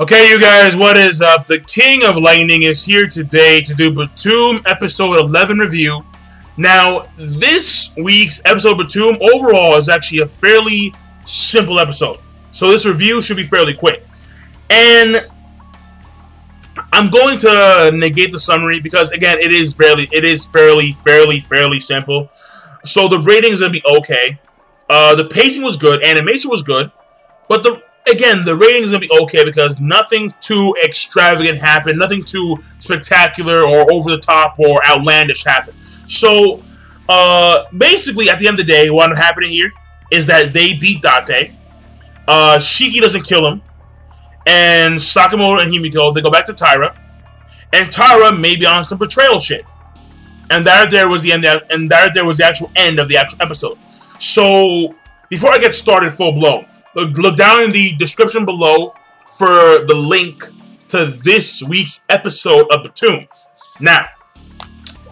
Okay, you guys, what is up? The King of Lightning is here today to do Btooom episode 11 review. Now, this week's episode of Btooom overall is actually a fairly simple episode. So this review should be fairly quick. And I'm going to negate the summary because, again, it is fairly simple. So the rating is going to be okay. The pacing was good. Animation was good. But Again, the rating is going to be okay because nothing too extravagant happened. Nothing too spectacular or over the top or outlandish happened. So, basically, at the end of the day, what's happening here is that they beat Date. Shiki doesn't kill him. And Sakamoto and Himiko, they go back to Taira. And Taira may be on some betrayal shit. And that there was the end. And that there was the actual end of the actual episode. So, before I get started full blown, look down in the description below for the link to this week's episode of Btooom. Now,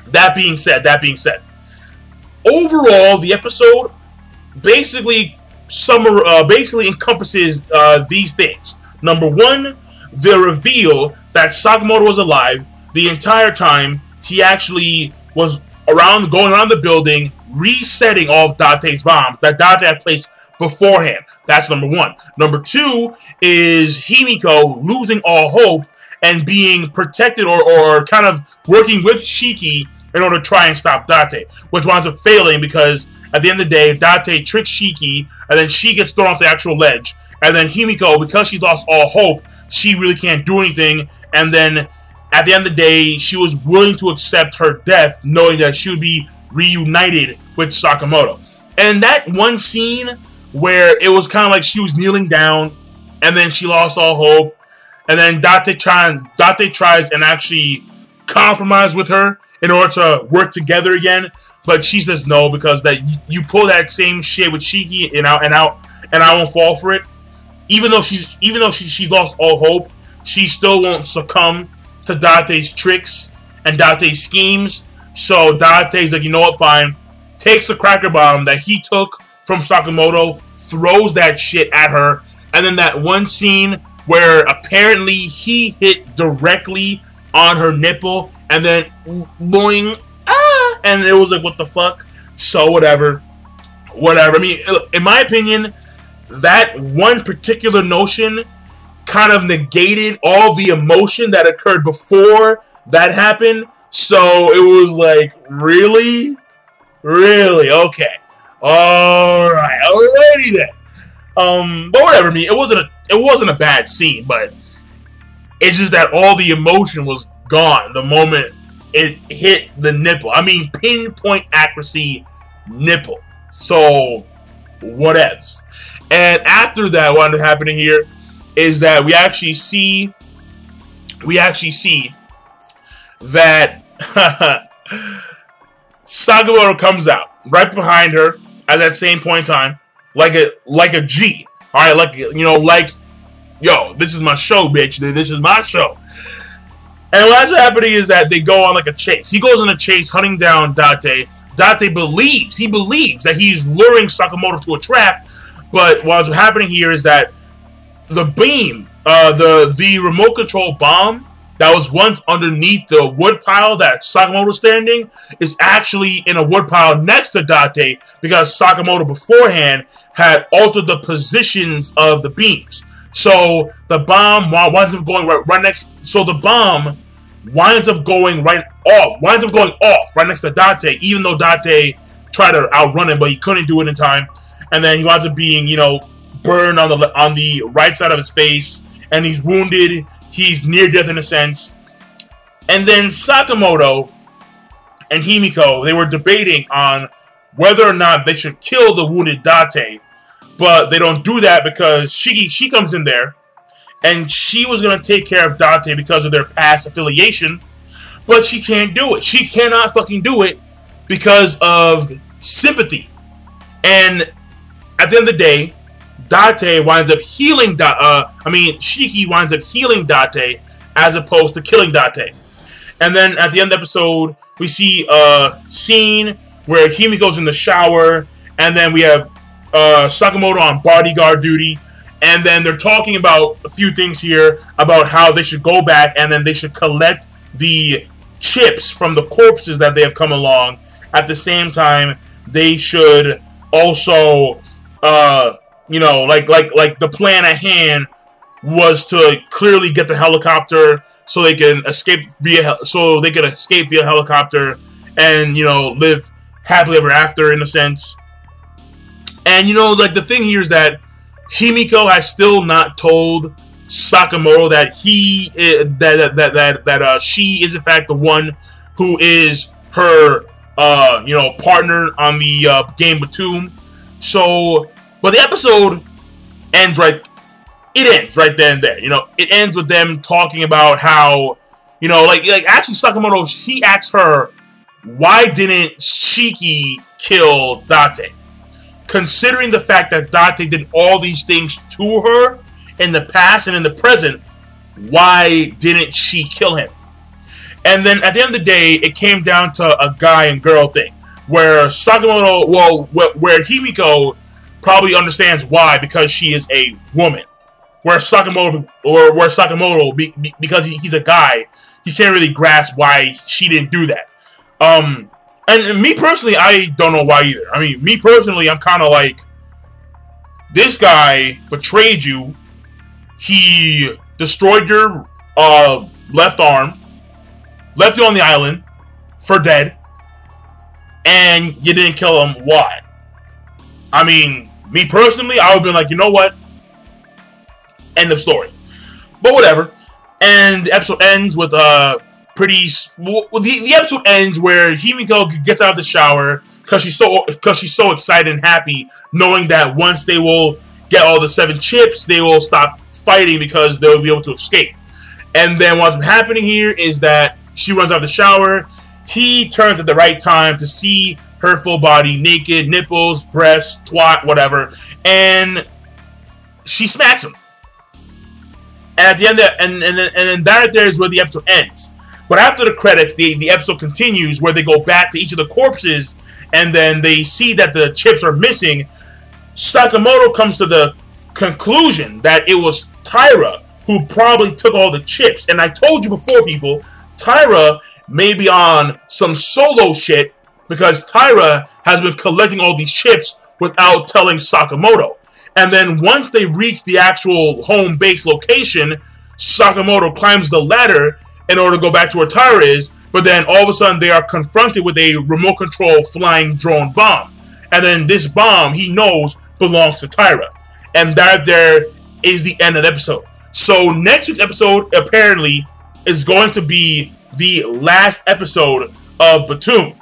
that being said, overall, the episode basically encompasses these things. Number one, the reveal that Sakamoto was alive the entire time. He actually was going around the building, resetting all of Date's bombs that Date had placed beforehand. That's number one. Number two is Himiko losing all hope and being protected or kind of working with Shiki in order to try and stop Date, which winds up failing because at the end of the day, Date tricks Shiki and then she gets thrown off the actual ledge. And then Himiko, because she's lost all hope, she really can't do anything. And then at the end of the day, she was willing to accept her death, knowing that she would be reunited with Sakamoto. And that one scene where it was kind of like she was kneeling down, and then she lost all hope, and then Date tries and actually compromise with her in order to work together again, but she says no because that you pull that same shit with Shiki and I won't fall for it. Even though she's lost all hope, she still won't succumb to Date's tricks and Date's schemes. So Date's like, you know what, fine. Takes the cracker bomb that he took from Sakamoto, throws that shit at her, and then that one scene where apparently he hit directly on her nipple, and then boing, and it was like, what the fuck? So whatever. I mean, in my opinion, that one particular notion kind of negated all the emotion that occurred before that happened. So it was like, really? Really? Okay. Alright. Alrighty then. But whatever, I mean, it wasn't a bad scene, but it's just that all the emotion was gone the moment it hit the nipple. I mean, pinpoint accuracy nipple. So, whatevs. And after that, what ended up happening here is that we actually see that Sakamoto comes out right behind her at that same point in time, like a G. All right, like yo, this is my show, bitch. This is my show. And what's happening is that they go on like a chase. He goes on a chase, hunting down Date. Date believes that he's luring Sakamoto to a trap. But what's happening here is that the beam, the remote control bomb that was once underneath the wood pile that Sakamoto was standing is actually in a wood pile next to Date because Sakamoto beforehand had altered the positions of the beams. So the bomb winds up going right next. So the bomb winds up going off right next to Date, even though Date tried to outrun him, but he couldn't do it in time. And then he winds up being, burned on the right side of his face, and he's wounded. He's near death in a sense. And then Sakamoto and Himiko, they were debating on whether or not they should kill the wounded Date, but they don't do that because she comes in there, and she was going to take care of Date because of their past affiliation, but she can't do it. She cannot fucking do it because of sympathy. And at the end of the day, Date winds up healing Shiki winds up healing Date as opposed to killing Date. And then at the end of the episode, we see a scene where Himiko's in the shower, and then we have Sakamoto on bodyguard duty, And then they're talking about a few things here about how they should go back and then they should collect the chips from the corpses that they have come along. At the same time, they should also, you know, like the plan at hand was to clearly get the helicopter so they can escape via helicopter and, you know, live happily ever after in a sense. And, you know, like the thing here is that Himiko has still not told Sakamoto that she is in fact the one who is her you know, partner on the game Btooom. So, but the episode ends right. It ends right then and there. You know, it ends with them talking about how, you know, like actually Sakamoto, he asks her, why didn't Shiki kill Date? Considering the fact that Date did all these things to her in the past and in the present, why didn't she kill him? And then at the end of the day, it came down to a guy and girl thing, where Sakamoto, well, where Himiko probably understands why, because she is a woman. Where Sakamoto, because he's a guy, he can't really grasp why she didn't do that. And me personally, I don't know why either. I mean, me personally, I'm kind of like, this guy betrayed you. He destroyed your left arm, left you on the island for dead, and you didn't kill him. Why? I mean, me personally, I would have been like, you know what? End of story. But whatever. And the episode ends with the episode ends where Himiko gets out of the shower because she's so excited and happy, knowing that once they will get all the 7 chips, they will stop fighting because they'll be able to escape. And then what's happening here is that she runs out of the shower. He turns at the right time to see her full body, naked, nipples, breasts, twat, whatever, and she smacks him. And at the end, and then that right there is where the episode ends. But after the credits, the episode continues where they go back to each of the corpses, and then they see that the chips are missing. Sakamoto comes to the conclusion that it was Taira who probably took all the chips. And I told you before, people, Taira may be on some solo shit because Taira has been collecting all these chips without telling Sakamoto. And then once they reach the actual home base location, Sakamoto climbs the ladder in order to go back to where Taira is, but then all of a sudden they are confronted with a remote control flying drone bomb. And then this bomb, he knows, belongs to Taira. And that there is the end of the episode. So next week's episode, apparently, is going to be the last episode of Btooom.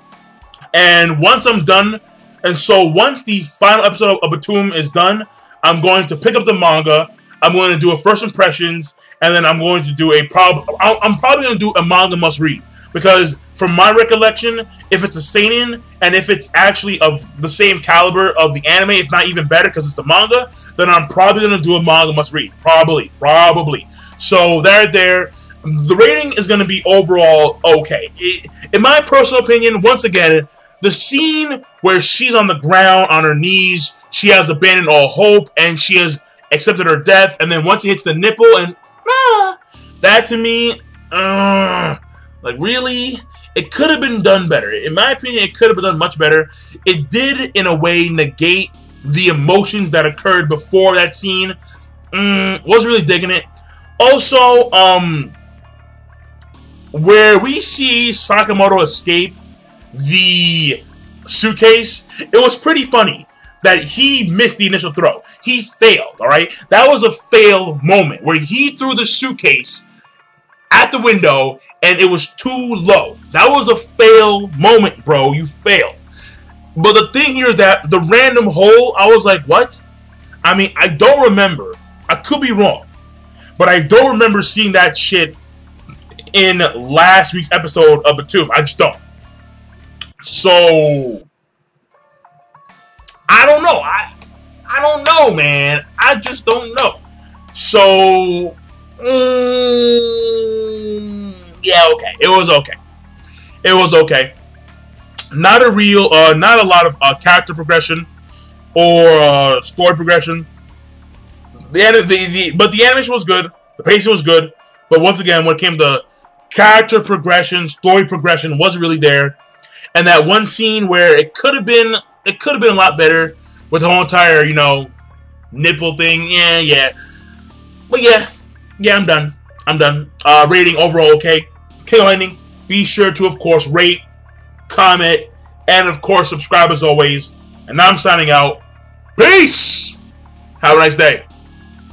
And once I'm done, and so once the final episode of Btooom is done, I'm going to pick up the manga, I'm going to do a first impressions, and then I'm going to do I'm probably going to do a manga must read. Because from my recollection, if it's a seinen, and if it's actually of the same caliber of the anime, if not even better because it's the manga, then I'm probably going to do a manga must read. Probably. So there. The rating is going to be overall okay. In my personal opinion, once again, the scene where she's on the ground, on her knees, she has abandoned all hope, and she has accepted her death, and then once it hits the nipple, and that to me, like really, it could have been done better. In my opinion, it could have been done much better. It did, in a way, negate the emotions that occurred before that scene. Wasn't really digging it. Also, where we see Sakamoto escape the suitcase, it was pretty funny that he missed the initial throw. He failed, alright? That was a fail moment where he threw the suitcase at the window and it was too low. That was a fail moment, bro. You failed. But the thing here is that the random hole, I was like, what? I mean, I don't remember. I could be wrong. But I don't remember seeing that shit in last week's episode of Btooom. I just don't. So I don't know. I don't know, man. I just don't know. So yeah, okay. It was okay. It was okay. Not a lot of character progression or story progression. But the animation was good. The pacing was good. But once again, when it came to character progression, story progression, wasn't really there. And that one scene where it could have been a lot better with the whole entire, you know, nipple thing. Yeah. But yeah, I'm done. Rating overall, okay. King Lightning. Be sure to, of course, rate, comment, and of course, subscribe as always. And now I'm signing out. Peace! Have a nice day.